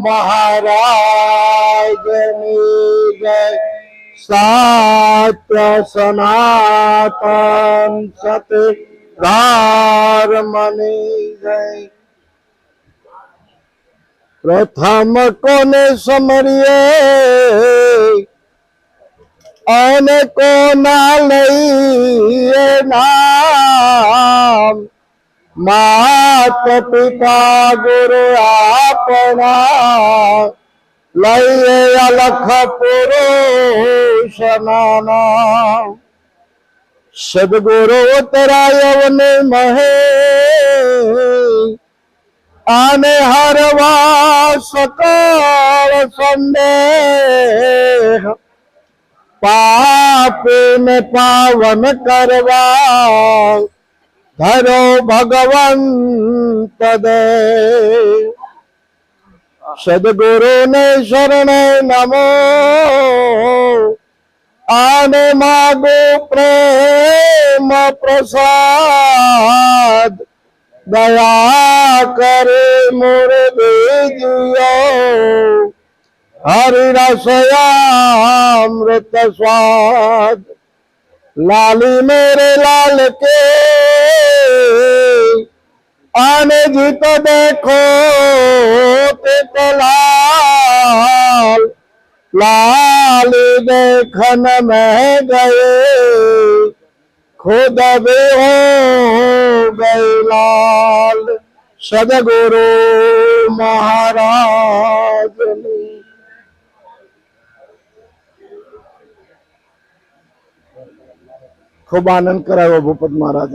મહારાજની જય. સત્ય સનાતન સત્ય ધર્મની જય. પ્રથમ કોને સમરીએ અને કોના લઈએ નામ. માત પિતા ગુરુ આપણા લઈએ અલખ પુરુષ નામ. સદગુરુ ઉતરાયવને મહે આને હરવા સકળ સંદેહ. પાપને પાવન કરવા ધરો ભગવંત દે. સદગુરુને શરણે નમો આને માગો પ્રેમ પ્રસાદ. દયા કરે મૂર્તિયો હરિરસયામૃત સ્વાદ. લાલી મેરે લાલ કે આને જીત દેખો તે લાલ. લાલી દેખન મેં ગયે खुद भी हो गए लाल. सदगुरु महाराज खूब आनंद करायो भूपत महाराज.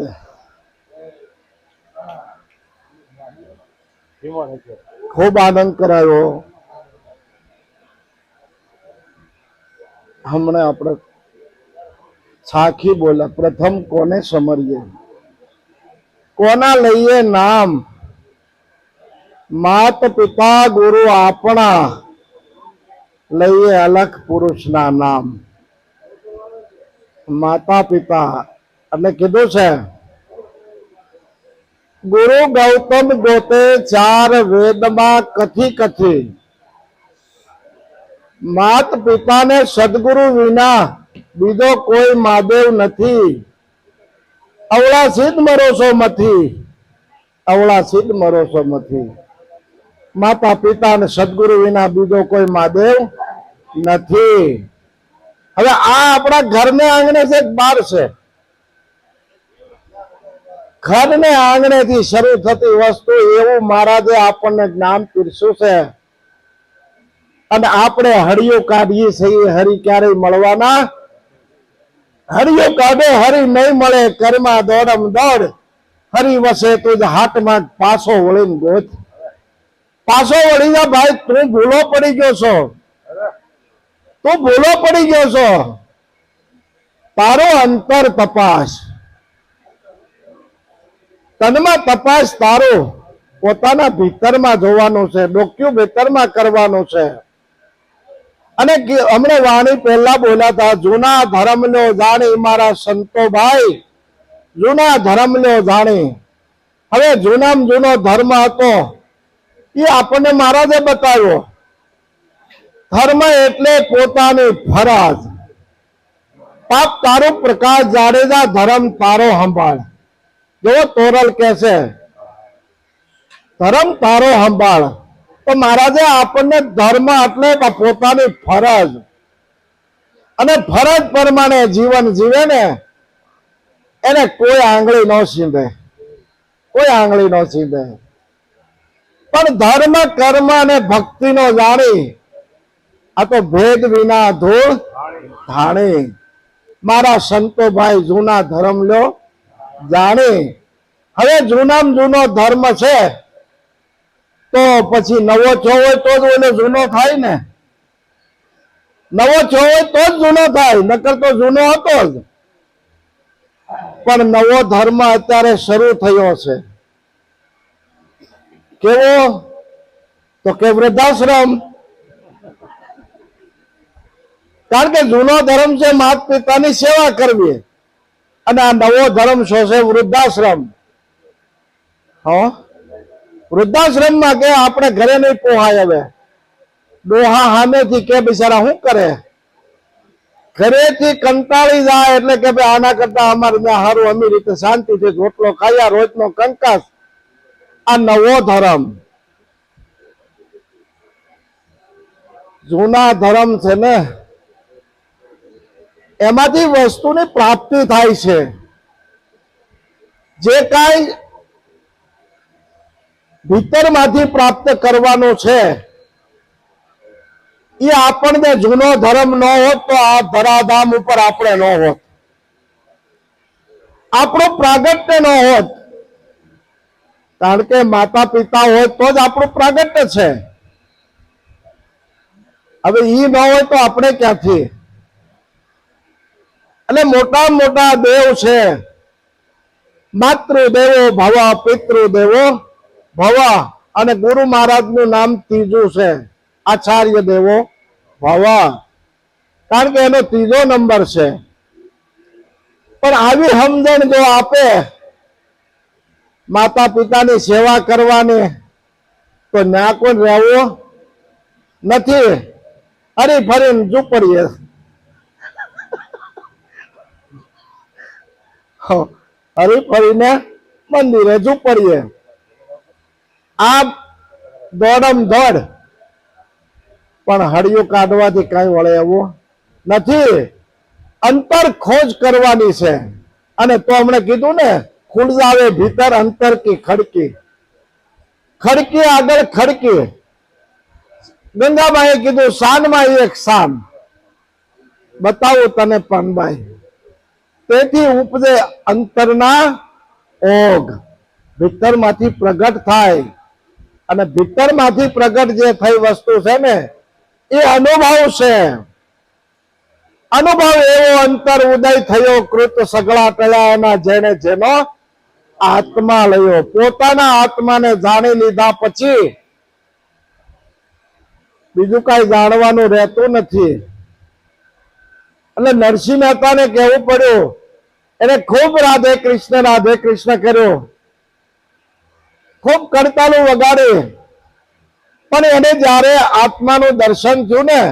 खूब आनंद करायो. हमने अपने साखी बोला प्रथम कोने समरिए कोना लईए नाम. मात पिता गुरु आपना लईए अलख पुरुष ना नाम. माता पिता એટલે કીધું છે ગુરુ ગૌતમ ગોતે ચાર વેદમાં કથી કથી. માત પિતાને સદગુરુ વિના બીજો કોઈ મહાદેવ નથી. અવળા સિદ્ધ મરોસો મથી. અવળા સિદ્ધ મરોસો મથી. માતા પિતા અને સદગુરુ વિના બીજો કોઈ મહાદેવ નથી. હવે આ આપણા ઘરને આંગણે છે બાર છે. ઘરને આંગણે થી શરૂ થતી વસ્તુ એવું મહારાજે આપણને જ્ઞાન પીરસ્યું છે. અને આપણે હરિયો કાઢીએ છીએ. હરિ ક્યારેય મળવાના. હરિયો કાઢે હરી નહીં મળે. કર્મા દોડમ દોડ હરી વસે તું જ હાથમાં પાછો વળીને ગોત. પાછો વળી જા ભાઈ. તું ભૂલો પડી ગયો છો. તું ભૂલો પડી ગયો છો. તારો અંતર તપાસ. તનમાં તપાસ તારો પોતાના ભીતરમાં જોવાનું છે. ડોક્યુ ભીતરમાં કરવાનું છે. અને હમણાં વાણી પહેલા બોલ્યા હતા જૂના ધર્મ લો જાણી મારા સંતો ભાઈ. જૂના ધર્મ લો જાણી. હવે જૂનામાં જૂનો ધર્મ હતો એ આપણને મહારાજે બતાવ્યો. ધર્મ એટલે પોતાની ફરજ. પાપ તારો પ્રકાશ જાડેજા ધર્મ તારો સંભાળ. જો તોરલ કે છે ધર્મ તારો સંભાળ. તો મહારાજે આપણને ધર્મ એટલે પોતાની ફરજ અને ફરજ પ્રમાણે જીવન જીવે ને એને કોઈ આંગળી ન સીંધે. કોઈ આંગળી ન સીંધે. પણ ધર્મ કર્મ અને ભક્તિ નો જાણી આ તો ભેદ વિના ધૂળ ધાણી. મારા સંતો ભાઈ જૂના ધર્મ લો જાણી. હવે જૂનામાં જૂનો ધર્મ છે તો પછી નવો છો હોય તો જ ઓલો જૂનો થાય ને. નવો છો હોય તો જ જૂનો થાય. નકર તો જૂનો હતો જ. પણ નવો ધર્મ અત્યારે શરૂ થયો છે. કેવો? તો કે વૃદ્ધાશ્રમ. કારણ કે જૂનો ધર્મ છે માતા પિતાની સેવા કરવી અને આ નવો ધર્મ શું છે? વૃદ્ધાશ્રમ. હા, વૃદ્ધાશ્રમમાં કે આપણે ઘરે નહીં પોહાય. હવે ડોહા સામેથી કે બિચારા શું કરે, ઘરેથી કંટાળી જાય એટલે કે ભાઈ આના કરતા અમારે ત્યાં સારું અમી રીતે શાંતિથી રોટલો ખાયા, રોજનો કંકાસ. આ નવો ધર્મ, જૂના ધર્મ છે ને એમાંથી વસ્તુની પ્રાપ્તિ થાય છે. જે કાંઈ ભીતરમાંથી પ્રાપ્ત કરવાનું છે એ આપણને જૂનો ધર્મ ન હોત તો આ ધરાધામ ઉપર આપણે ન હોત, આપણું પ્રાગટ્ય ન હોત. કારણ કે માતા પિતા હોય તો જ આપણું પ્રાગટ્ય છે. હવે ઈ ન હોય તો આપણે ક્યાંથી? અને મોટા મોટા દેવ છે, માતૃદેવો ભવ, પિતૃદેવો ભવ, અને ગુરુ મહારાજનું નામ ત્રીજું છે, આચાર્ય દેવો ભવ, કારણ કે એનો ત્રીજો નંબર છે. પણ આવી સમજણ જો આપે માતા પિતાની સેવા કરવાની, તો ના કોઈ રહેવું નથી. હરી ફરીને ઝૂંપડીએ, હરી ફરીને મંદિરે ઝૂંપડીએ. આ દોડમ દોડ, પણ હળિયું કાઢવાથી કઈ વળે એવું નથી. અંતર ખોજ કરવાની છે. અને તો હમણે કીધું ને, ખુલજાવે ભીતર અંતર કી ખડકી, ખડકી આગળ ખડકી. ગંગાબાઈએ કીધું શાનમાં એક શાન બતાવું તને પનબાઈ, તેથી ઉપજે અંતરના ઓગ, ભીતરમાંથી પ્રગટ થાય. અને ભીતરમાંથી પ્રગટ જે થઈ વસ્તુ છે ને એ અનુભવ છે. અનુભવ એવો અંતર ઉદય થયો, કૃત સગળા ટળ્યા એના, જેને જેનો આત્મા લયો. પોતાના આત્માને જાણી લીધા પછી બીજું કઈ જાણવાનું રહેતું નથી. એટલે નરસિંહ મહેતાને કહેવું પડ્યું, એને ખૂબ રાધે કૃષ્ણ કર્યો, ખૂબ કડતાલું વગાડ્યું. પણ એને જયારે આત્માનું દર્શન થયું ને,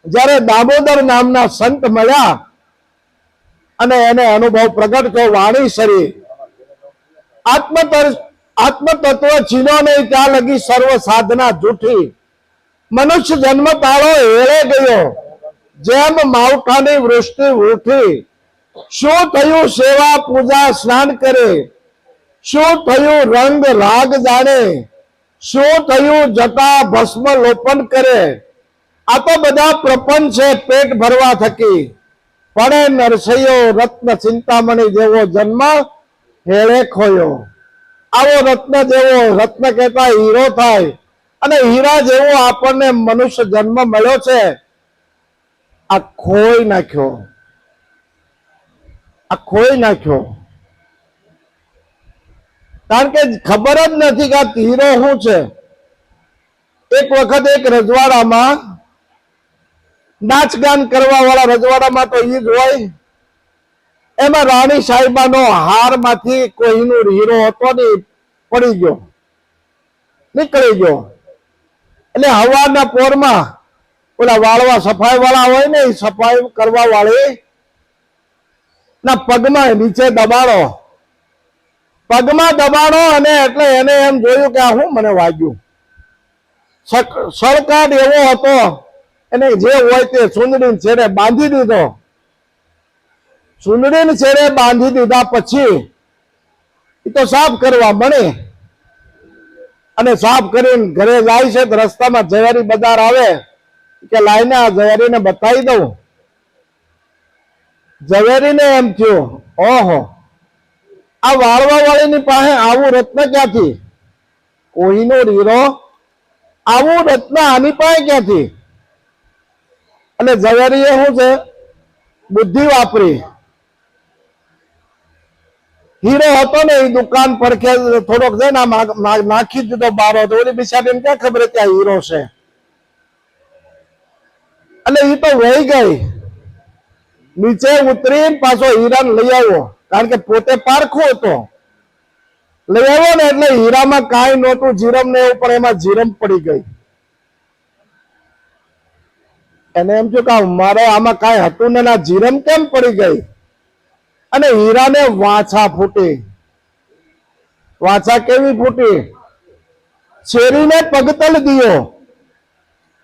જયારે દામોદર નામના સંત મળ્યા અને એને અનુભવ પ્રગટ થયો, વાણી શરી આત્મ તત્વ ચીનો નહીં ત્યાં લગી સર્વ સાધના જૂઠી. મનુષ્ય જન્મ તાળો હેળે ગયો, જેમ માવઠાની વૃષ્ટિ ઉઠી. શું થયું સેવા પૂજા સ્નાન કરે, શું થયું રંગ રાગ જાણે, શું થયું જટા ભસ્મ લોપન કરે. આ તો બધા પ્રપંચ છે પેટ ભરવા થકી. પડે નરસૈયો રત્ન ચિંતામણી જેવો જન્મ હેળે ખોયો. આવો રત્ન જેવો, રત્ન કહેતા હીરો થાય, અને હીરા જેવો આપણને મનુષ્ય જન્મ મળ્યો છે, આ ખોઈ નાખ્યો, આ ખોઈ નાખ્યો. કારણ કે ખબર જ નથી કે આ હીરો શું છે. એક વખત એક રજવાડામાં નાચગાન કરવા વાળા રજવાડામાં તો ઈ જ હોય, એમાં રાણી સાહેબાનો હારમાંથી કોહિનૂર હીરો હતો ને પડી ગયો, નીકળી ગયો. એટલે હવારના પોરમાં ઓલા વાળવા સફાઈ વાળા હોય ને, સફાઈ કરવા વાળી ના પગમાં નીચે દબાણો, પગમાં દબાણો. અને એટલે એને એમ જોયું કે આ શું મને વાગ્યું. સળકાટ એવો હતો, એને જે હોય તે સુંદડીને છેડે બાંધી દીધો. સુંદડીને છેડે બાંધી દીધા પછી એ તો સાફ કરવા મળે, અને સાફ કરીને ઘરે જાય છે તો રસ્તામાં ઝવેરી બજાર આવે કે લાઈને આ ઝવેરીને બતાવી દઉં. ઝવેરીને એમ થયું, ઓહો, આ વાળવા વાળીની પાસે આવું રત્ન ક્યાંથી, કોહિનૂર હીરો, આવું રત્ન આની પાસે ક્યાંથી. અને ઝવેરીએ શું છે, બુદ્ધિ વાપરી. હીરો હતો ને એ દુકાન પડખે થોડોક છે ને નાખી દીધો બારો, તો ઓલી બિચારીને ક્યાં ખબર ત્યાં હીરો છે. એટલે એ તો વહી ગઈ, નીચે ઉતરી પાછો હીરાને લઈ આવ્યો, કારણ કે પોતે પારખો હતો. લઈ આવ્યો ને એટલે હીરામાં કાંઈ નહોતું, જીરમ ને એવું, પણ એમાં જીરમ પડી ગઈ. એને એમ થયું કે મારે આમાં કાંઈ હતું ને ના જીરમ કેમ પડી ગઈ, અને હીરાને વાછા ફૂટી. વાછા કેવી ફૂટી? શેરીને પગતલ દિયો,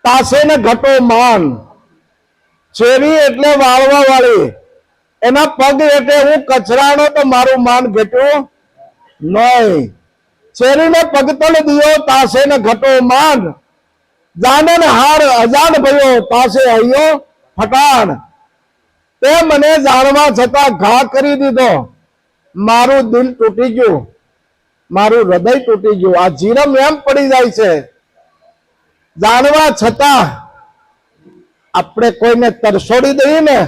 તાસે ને ઘટો માન. શેરી એટલે વાળવા વાળી, એના પગ એટલે હું કચરાનો તો મારું માન ઘટ્યું નહીં. શેરીને પગતલ દિયો, તાસે ને ઘટો માન. જાનન હાર અજાન ભયો, તાસે હૈયો ફટાણ. તે મને જાણવા છતાં ઘા કરી દીધો, મારું દિલ તૂટી ગયું, મારું હૃદય તૂટી ગયું. આ જીરમ એમ પડી જાય છે, જાણવા છતાં આપણે કોઈને તરસોડી દઈએ ને,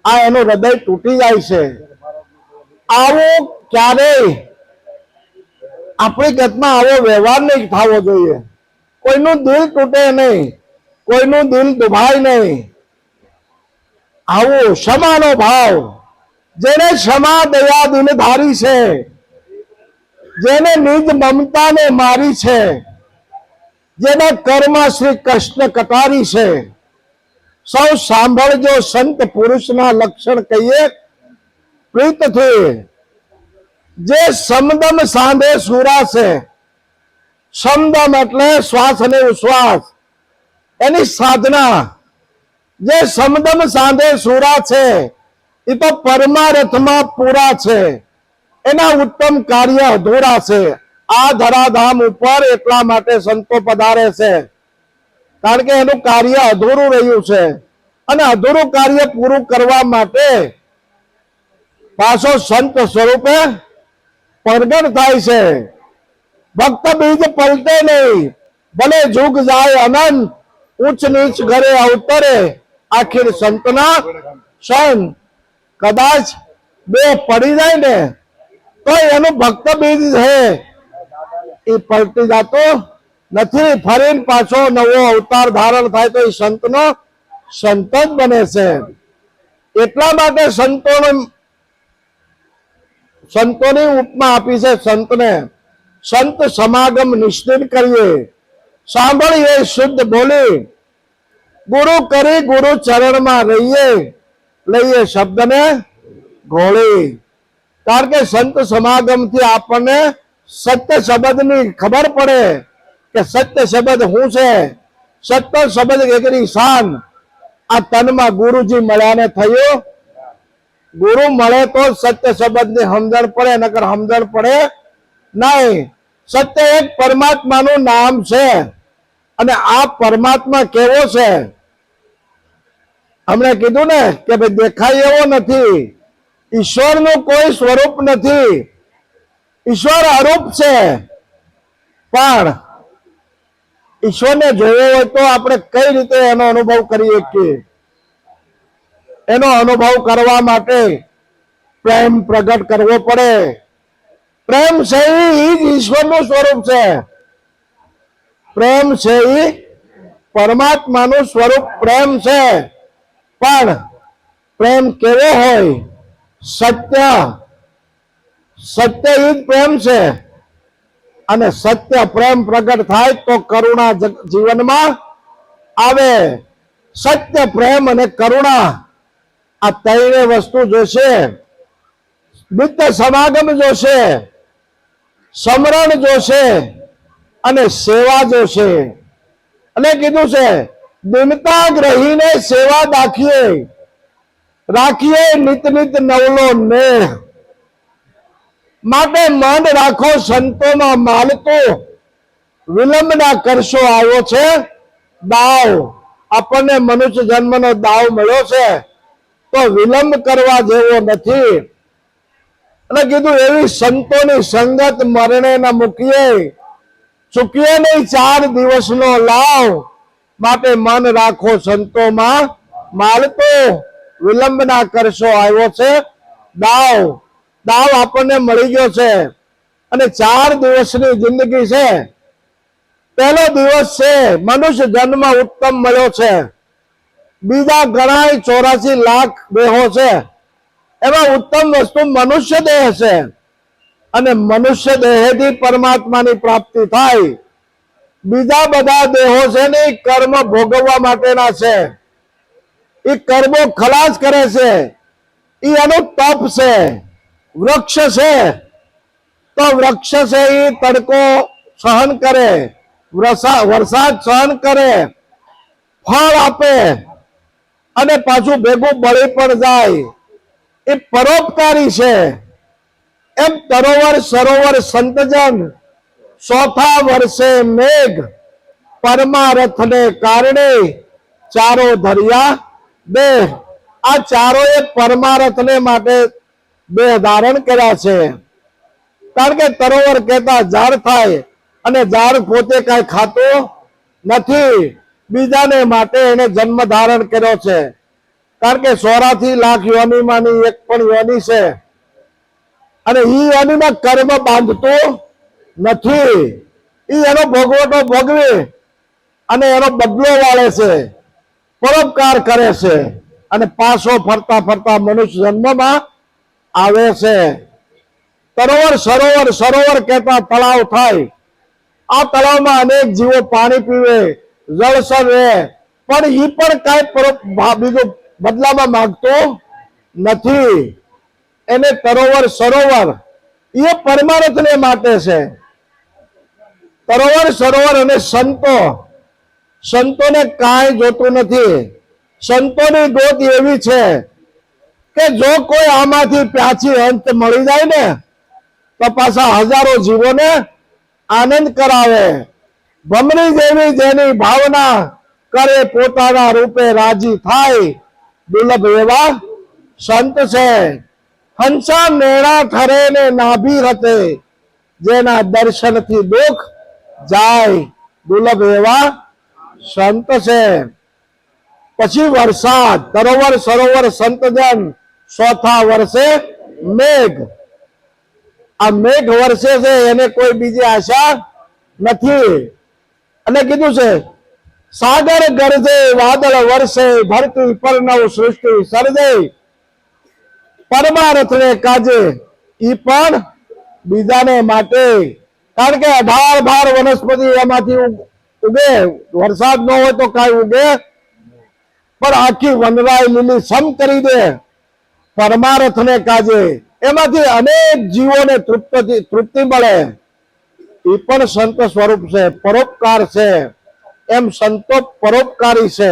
આ એનું હૃદય તૂટી જાય છે. આવું ક્યારેય આપણી ગતમાં આવો વ્યવહાર નહીં થવો જોઈએ. કોઈનું દિલ તૂટે નહીં, કોઈનું દિલ દુભાય નહીં. આવું ક્ષમાનો ભાવ, જેને ક્ષમા દયા દિલ ધારી છે, જેને નિજ મમતાને મારી છે, જેના કર્મ શ્રી કૃષ્ણ કટારી છે. સૌ સાંભળજો સંત પુરુષના લક્ષણ કહીએ પ્રીતથી. જે સમદમ સાંધે સુરા છે, સમદમ એટલે શ્વાસ અને ઉશ્વાસ, એની સાધના. જે સમદમ સાંધે સુરા છે એ તો પરમાર્થમાં પૂરા છે, એના ઉત્તમ કાર્ય અધૂરા છે. આ ધરાધામ ઉપર એટલા માટે સંતો પધારે છે, કારણ કે એનું કાર્ય અધૂરું રહ્યું છે, અને અધૂરું કાર્ય પૂરું કરવા માટે પાછો સંત સ્વરૂપે પ્રગટ થાય છે. ભક્ત બીજ પલટે નહીં, ભલે જુગ જાય અનંત, ઉચ્ચ નીચ ઘરે અવતરે, આખિર સંતના સંત. કદાચ બે પડી જાય ને તો એનું ભક્ત બીજ છે એ પલટી જતો નથી. ફરીને પાછો નવો અવતાર ધારણ થાય તો એ સંતનો સંત જ બને છે. એટલા માટે સંતોની ઉપમા આપી છે સંતને. સંત સમાગમ નિશ્ચિત કરીએ, સાંભળીએ શુદ્ધ બોલી, ગુરુ કરી ગુરુ ચરણમાં રહીએ, લઈએ શબ્દને ઘોળી. કારણ કે સંત સમાગમથી આપણને સત્ય શબ્દની ખબર પડે કે સત્ય શબ્દ શું છે. સત્ય શબ્દ એકની શાન આ તનમાં ગુરુજી મળ્યાને થયું. ગુરુ મળે તો સત્ય શબ્દની સમજણ પડે, નકર સમજણ પડે નહીં. સત્ય એક પરમાત્માનું નામ છે, અને આ પરમાત્મા કેવો છે? हमने कीधु ने कि भाई देखाय एवो नहीं, ईश्वर नु कोई स्वरूप नहीं, ईश्वर अरूप से। पण ईश्वर ने जोयो हो तो आपणे कई रीते एनो अनुभव करीए के एनो अनुभव करवा माटे प्रेम प्रगट करवो पड़े। प्रेम से ही ईश्वर नु स्वरूप से, प्रेम से ही परमात्मा नु स्वरूप प्रेम से। पण प्रेम केवो होय? सत्य, सत्य ही प्रेम से। अने सत्य प्रेम प्रगट थाय तो करुणा जीवन में आवे। सत्य प्रेम अने करुणा आ त्रणेय वस्तु जोशे। नित्य समागम जोशे, समरण जोशे अने सेवा जोशे। अने कीधुं छे दीनता ग्रहीने सेवा दाखिए, राखिए नित नित नवलो नेह। माटे मन राखो संतो में मालतो, विलंब ना करशो आयो छे दाव। अपने मनुष्य जन्म नो दाव मळ्यो छे तो विलंब करवा जेवो नथी। अने कीधुं एवी संतोनी संगत मरणे न मूकीए, चूकीए नहीं 4 दिवस नो लाव। माटे मन राखो संतो में मालतो, विलंब ना करशो आयो छे दाव। दाव आपने मळी गयो छे अने 4 दिवसनी जिंदगी छे। पहलो दिवस छे मनुष्य जन्म उत्तम मळ्यो छे। बीजा घणाय 84 लाख देहो छे, एमां उत्तम वस्तु मनुष्य देह छे। अने मनुष्य देहथी परमात्मानी प्राप्ति थाय। बीजा बधा देहो छे ने कर्म भोगववा माटेना छे। એ કર્મો ખલાસ કરે છે, એ એનું તપ છે. વૃક્ષ છે તો વૃક્ષ છે એ તડકો સહન કરે, વરસાદ સહન કરે, ફળ આપે અને પાછું ભેગું બળી પણ જાય. એ પરોપકારી છે. એમ તરોવર સરોવર સંતજન, ચોથા વર્ષે મેઘ, પરમારથને કારણે ચારો ધર્યા દેહ. આ ચારોએ પરમારથને માટે દેહ ધારણ કર્યા છે. કારણ કે તરોવર કહેતા ઝાડ થાય અને ઝાડ પોતે કઈ ખાતું નથી, બીજાને માટે એને જન્મ ધારણ કર્યો છે. કારણ કે 84 લાખ યોનિમાંની એક પણ યોનિ છે અને ઈ યોનિમાં કર્મ બાંધતું નથી. ઈ એનો ભોગવટો ભોગવે અને એનો બદલો વાળે છે, પરોપકાર કરે છે અને પાછો ફરતા ફરતા મનુષ્ય જન્મમાં આવે છે. તરોવર સરોવર, સરોવર કહેતા તળાવ થાય. આ તળાવમાં અનેક જીવો પાણી પીવે, જળસર રહે, પણ ઈ પણ કઈ બીજું બદલામાં માંગતો નથી. એને તરોવર સરોવર એ પરમારથને માટે છે. તરોવર સરોવર અને સંતો, સંતોને કાંઈ જોતું નથી. સંતોની ગોત એવી છે કે જો કોઈ આમાંથી પ્યાચી અંત મળી જાય ને તો પાછા હજારો જીવોને આનંદ કરાવે. ભમરી જેવી જેની ભાવના કરે, પોતાના રૂપે રાજી થાય, દુર્લભ એવા સંત છે. હંસા નેણા ઠરે ને નાભી રતે, જેના દર્શનથી દુઃખ જાય, દુર્લભ એવા સંત છે. પછી વરસાદ, તરોવર સરોવર સંતજન, ચોથા વર્ષે મેઘ. આ મેઘ વર્ષે છે એને કોઈ બીજી આશા નથી. અને કીધું છે સાગર ગરજે, વાદળ વર્ષે, ધરતી પર નવ સૃષ્ટિ સર્જે, પરમારથને કાજે, ઈ પણ બીજાને માટે. કારણ કે 18 વનસ્પતિ એમાંથી ઉગે. વરસાદ ન હોય તો કાંઈ ઉગે પણ આખી વનરાય લીલી સમ કરી દે, પરમારથને કાજે. એમાંથી અનેક જીવોને તૃપ્તિ મળે. એ પણ સંત સ્વરૂપ છે, પરોપકાર છે. એમ સંતો પરોપકારી છે,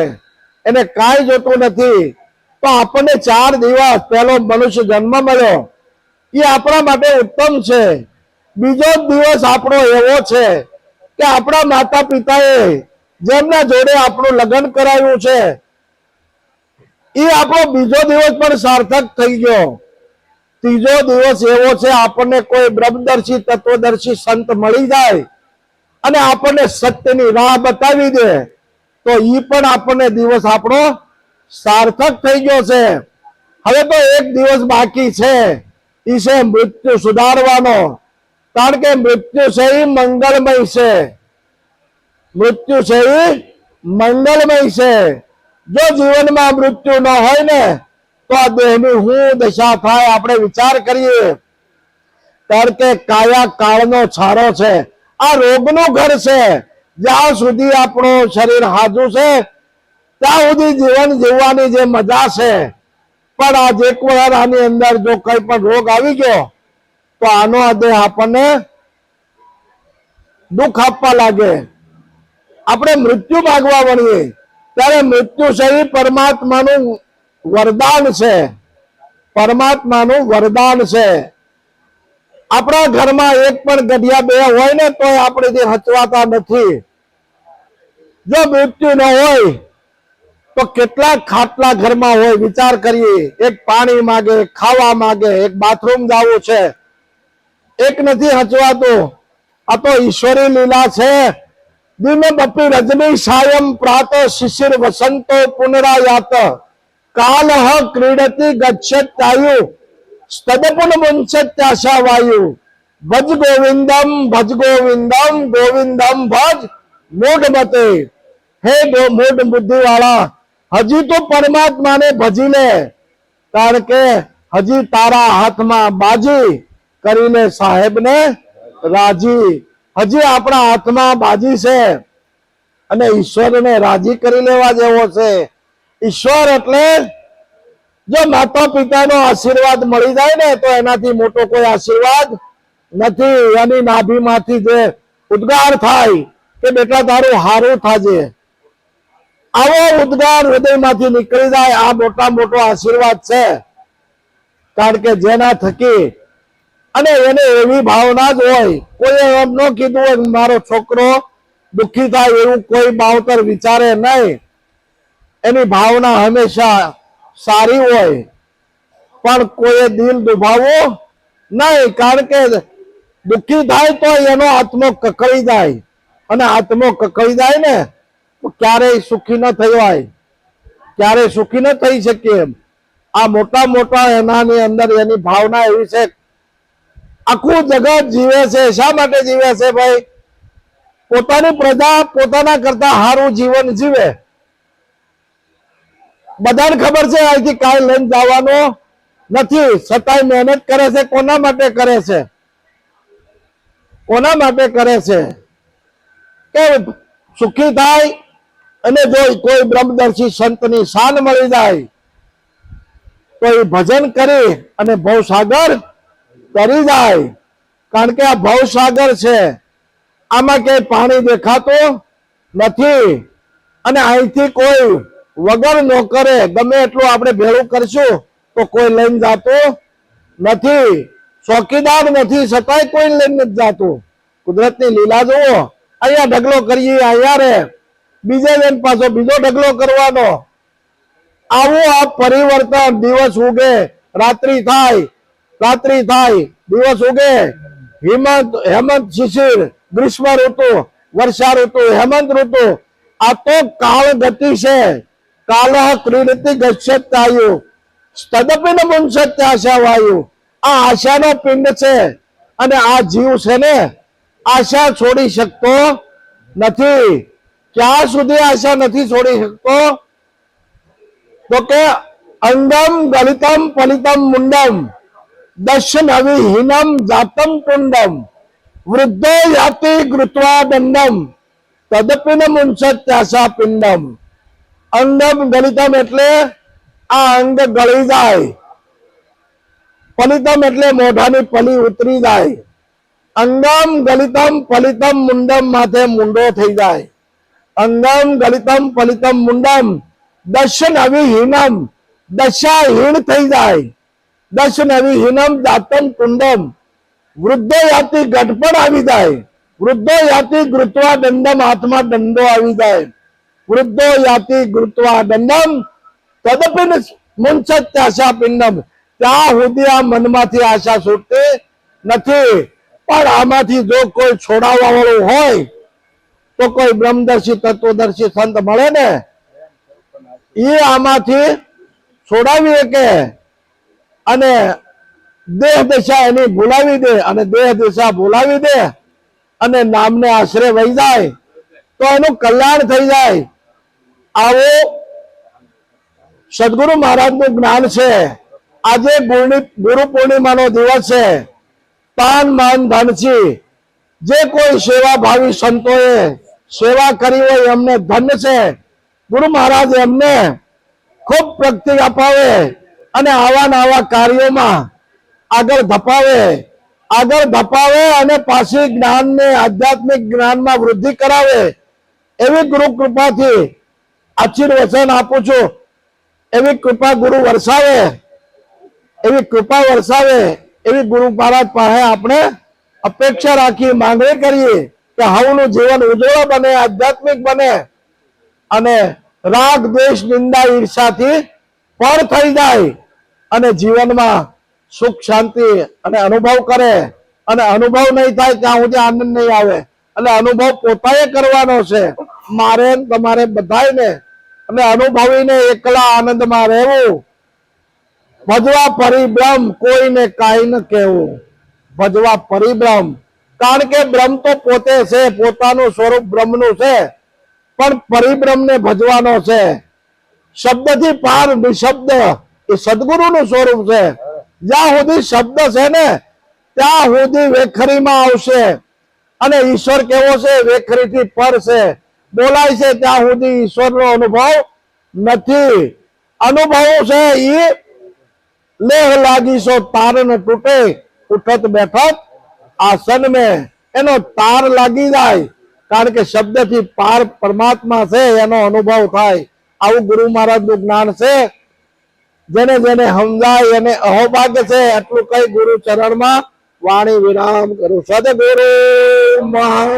એને કાંઈ જોતું નથી. તો આપણને 4 દિવસ પહેલો મનુષ્ય જન્મ મળ્યો, એ આપણા માટે ઉત્તમ છે. બીજો દિવસ આપણો એવો છે કે આપણા માતા પિતાએ જેમના જોડે આપણું લગ્ન કરાવ્યું છે, એ આપણો બીજો દિવસ પણ સાર્થક થઈ ગયો. ત્રીજો દિવસ એવો છે આપણને કોઈ બ્રહ્મદર્શી તત્વદર્શી સંત મળી જાય અને આપણને સત્યની રાહ બતાવી દે તો ઈ પણ આપણને દિવસ આપણો સાર્થક થઈ ગયો છે. હવે તો એક દિવસ બાકી છે, ઈ છે મૃત્યુ સુધારવાનો. કારણ કે મૃત્યુ છે એ મંગળમય છે. મૃત્યુ છે એ મંગળમય છે. જો જીવનમાં મૃત્યુ ન હોય ને તો આ દેહની શું દશા થાય આપણે વિચાર કરીએ. કારણ કે કાયા કાળનો છારો છે, આ રોગનું ઘર છે. જ્યાં સુધી આપણું શરીર હાજુ છે ત્યાં સુધી જીવન જીવવાની જે મજા છે, પણ આજ એક વાર આની અંદર જો કઈ પણ રોગ આવી ગયો તો આનો આ દેહ આપણને દુઃખ આપવા લાગે. આપણે મૃત્યુ માગવા વળીએ ત્યારે મૃત્યુ છે એ પરમાત્માનું વરદાન છે. પરમાત્માનું વરદાન છે. આપણા ઘરમાં એક પણ ગઢિયા બે હોય ને તો આપણેથી હચવાતા નથી. જો મૃત્યુ ન હોય તો કેટલાક ખાટલા ઘરમાં હોય વિચાર કરીએ. એક પાણી માગે, ખાવા માગે, એક બાથરૂમ જવું છે, એક નથી હચવાતું. આ તો ઈશ્વરી લીલા છે. દિન બપી રજની સાયમ પ્રાત શિશિર વસંતો પુનરાયાત કાલહ ક્રીડતી ગચ્છત્યાયુ સ્તદપુન મુંચત્યાશા વાયુ ભજ ગોવિંદમ ગોવિંદમ ભજ મૂઢમતે. હે મૂઢ બુદ્ધિ વાળા, હજી તો પરમાત્માને ભજી લે. કારણ કે હજી તારા હાથમાં બાજી કરીને સાહેબને રાજી. હજી આપણા હાથમાં બાજી છે અને ઈશ્વરને રાજી કરી લેવા જેવો છે. ઈશ્વર એટલે જો માતા પિતાનો આશીર્વાદ મળી જાય ને તો એનાથી મોટો કોઈ આશીર્વાદ નથી. એની નાભીમાંથી જે ઉદ્ગાર થાય કે બેટા તારું હારું થાજે, આવો ઉદ્ગાર હૃદયમાંથી નીકળી જાય, આ મોટા મોટો આશીર્વાદ છે. કારણ કે જેના થકી અને એને એવી ભાવના જ હોય, કોઈ એમ ન કીધું હોય મારો છોકરો દુઃખી થાય એવું કોઈ બાવતર વિચારે નહીં. એની ભાવના હંમેશા સારી હોય, પણ કોઈએ દિલ દુભાવવું નહીં. કારણ કે દુઃખી થાય તો એનો આત્મો કકળી જાય, અને આત્મો કકળી જાય ને તો ક્યારેય સુખી ન થવાય, ક્યારેય સુખી ન થઈ શકીએ. આ મોટા મોટા એનાની અંદર એની ભાવના એવી છે, આખું જગત જીવે છે. શા માટે જીવે છે ભાઈ? પોતાની પ્રજા પોતાના કરતા સારું જીવન જીવે. બધાને ખબર છે અહીંથી કાંઈ લઈને જવાનું નથી, છતાંય મહેનત કરે છે. કોના માટે કરે છે? કોના માટે કરે છે? કે સુખી થાય, અને જો કોઈ બ્રહ્મદર્શી સંતની શાન મળી જાય તો એ ભજન કરી અને ભવસાગર તરી જાય. કારણ કે આ ભવસાગર છે, આમાં ક્યાંય પાણી દેખાતું નથી. અને અહીંથી કોઈ વગર ન કરે ગમે એટલું આપણે ભેળું કરશું તો કોઈ લઈને જાતું નથી. ચોકીદાર નથી છતાંય કોઈ લઈને નથી જાતું. કુદરતની લીલા જુઓ, અહીંયા ઢગલો કરીએ અહીંયા રે, બીજે જઈને પાછો બીજો ઢગલો કરવાનો. આવું આ પરિવર્તન, દિવસ ઉગે રાત્રિ થાય, રાત્રિ થાય દિવસ ઉગે, હેમંત શિશિર, ગ્રીષ્મ ઋતુ, વર્ષા ઋતુ, હેમંત ઋતુ, આ તો કાળ ગતિ છે. કાલ ક્રીડતિ ગચ્છત્યાયુ તદપિન મુંસત્યાશા વાયુ. આ આશાનો પિંડ છે, અને આ જીવ છે ને આશા છોડી શકતો નથી. ક્યાં સુધી આશા નથી છોડી શકતો? તો કે અંગમ ગલિતમ ફલિતમ મુંડમ દશનવિહીનમ જાતમ તુંડમ વૃદ્ધો યાતિ ગૃત્વા દંડમ તદપિન મુંસત્યાશા પિંડમ. અંગમ ગલિતમ એટલે આ અંગ ગળી જાય, ફલિતમ એટલે મોઢાની પલી ઉતરી જાય. અંગમ ગલિતમ ફલિતમ મુંડમ માથે મુંડો થઈ જાય. અંગમ ગલિતમ ફલિતમ મુંડમ દશનવિહીનમ દશાહીન થઈ જાય. દશનવિહીનમ જાતમ તુંડમ વૃદ્ધો યાતિ ગઢપણ આવી જાય. વૃદ્ધો યાતિ ગૃત્વા દંડમ હાથમાં દંડો આવી જાય. વૃદ્ધો યાતિ ગૃત્વા દંડમ તદપિન મુંસત્યાશા પિંડમ. ત્યાં સુધી આ મનમાંથી આશા છૂટતી નથી. પણ આમાંથી જો કોઈ છોડાવવા વાળું હોય તો કોઈ બ્રહ્મદર્શી તત્વદર્શી સંત મળે ને, એ આમાંથી છોડાવી શકે અને દેહ દશા એની ભૂલાવી દે, અને દેહ દશા ભૂલાવી દે અને નામને આશરે વહી જાય તો એનું કલ્યાણ થઈ જાય. આવો સદગુરુ મહારાજનું જ્ઞાન છે. આજે ગુરુ પૂર્ણિમાનો દિવસ છે. તાન માન ધનથી જે કોઈ સેવા ભાવી સંતોએ સેવા કરી હોય એમને ધન છે. ગુરુ મહારાજ એમને ખૂબ પ્રગતિ અપાવે અને આવા આવા કાર્યોમાં આગળ ધપાવે અને પાછી જ્ઞાનને આધ્યાત્મિક જ્ઞાનમાં વૃદ્ધિ કરાવે. એવી ગુરુ કૃપાથી આશીર્વચન આપું છું. એવી કૃપા ગુરુ વરસાવે, એવી કૃપા વરસાવે, એવી ગુરુ મહારાજ પાસે આપણે અપેક્ષા રાખી, માંગણી કરીએ કે હવનું જીવન ઉજ્જવળ બને, આધ્યાત્મિક બને, અને રાગ દ્વેષ નિંદા ઈર્ષાથી પર થઈ જાય અને જીવનમાં સુખ શાંતિ અને અનુભવ કરે. અને અનુભવ નહીં થાય ત્યાં સુધી આનંદ નહીં આવે. એટલે અનુભવ પોતાએ કરવાનો છે, મારે તમારે બધાને. અને અનુભવીને એકલા આનંદમાં રહેવું. ભજવા પરિબ્રહ્મ કોઈને કાંઈ ન કહેવું. ભજવા પરિબ્રહ્મ, કારણ કે બ્રહ્મ તો પોતે છે, પોતાનું સ્વરૂપ બ્રહ્મનું છે, પણ પરિબ્રહ્મને ભજવાનો છે. શબ્દથી પાર નિશબ્દ એ સદગુરુનું સ્વરૂપ છે. જ્યાં સુધી શબ્દ છે ને ત્યાં સુધી વેખરીમાં આવશે. અને ઈશ્વર કેવો છે? વેખરીથી પર છે, બોલાય છે ત્યાં સુધી ઈશ્વરનો અનુભવ નથી. અનુભવ છે ઈ લેહ લાગી સો તાર ન તૂટે, ઉઠત બેઠત આસન મેં. એનો તાર લાગી જાય, કારણ કે શબ્દથી પાર પરમાત્મા છે એનો અનુભવ થાય. આવું ગુરુ મહારાજનું જ્ઞાન છે. જેને જેને સમજાય એને અહોભાગ્ય છે. એટલું કઈ ગુરુ ચરણમાં વાણી વિરામ કરું. સદગુરુ મહાન